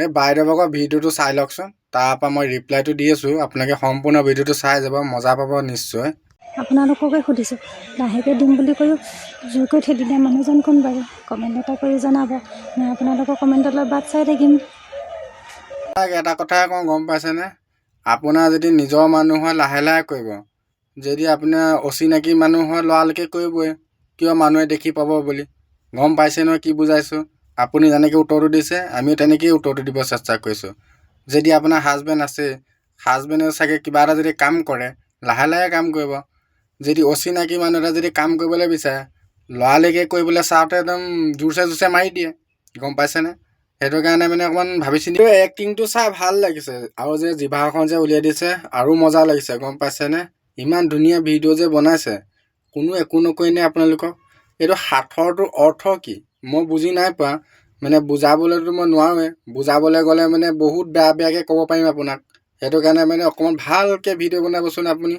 এই বাইদেউভাগৰ ভিডিঅ'টো চাই লওকচোন, তাৰপৰা মই ৰিপ্লাইটো দি আছোঁ। আপোনালোকে সম্পূৰ্ণ ভিডিঅ'টো চাই যাব, মজা পাব নিশ্চয়। আপোনালোককে সুধিছোঁ, লাহেকৈ দিম বুলি কৈও জোৰ কৰি থৈ দিলে মানুহজন কোন বাৰু? কমেণ্ট এটা কৰি জনাব, মই আপোনালোকৰ কমেণ্টলৈ বাট চাই থাকিম। এটা কথাই কওঁ, গম পাইছেনে? আপোনাৰ যদি নিজৰ মানুহ হয় লাহে লাহে কৰিব, যদি আপোনাৰ অচিনাকি মানুহ হয় লৰালৰিকৈ কৰিবই, কিয় মানুহে দেখি পাব বুলি। গম পাইছে নহয় কি বুজাইছোঁ? আপুনি যেনেকৈ উত্তৰটো দিছে আমিও তেনেকৈয়ে উত্তৰটো দিব চেষ্টা কৰিছোঁ। যদি আপোনাৰ হাজবেণ্ড আছে, হাজবেণ্ডে চাগে কিবা এটা যদি কাম কৰে লাহে লাহে কাম কৰিব। যদি অচিনাকি মানুহ এটা যদি কাম কৰিবলৈ বিচাৰে লৰালৰিকৈ কৰিবলৈ চাওঁতে একদম জোৰচে মাৰি দিয়ে। গম পাইছেনে? সেইটো কাৰণে মানে অকণমান ভাবি চিন্তি। এক্টিংটো চাই ভাল লাগিছে, আৰু যে জিভাখন যে উলিয়াই দিছে আৰু মজা লাগিছে। গম পাইছেনে? ইমান ধুনীয়া ভিডিঅ' যে বনাইছে, কোনো একো নকৰি নে আপোনালোকক? এইটো সাঁথৰটোৰ অৰ্থ কি মই বুজি নাই পোৱা। মানে বুজাবলৈতো মই নোৱাৰোৱে, বুজাবলৈ গ'লে মানে বহুত বেয়াকৈ ক'ব পাৰিম আপোনাক। সেইটো কাৰণে মানে অকণমান ভালকৈ ভিডিঅ' বনাবচোন আপুনি।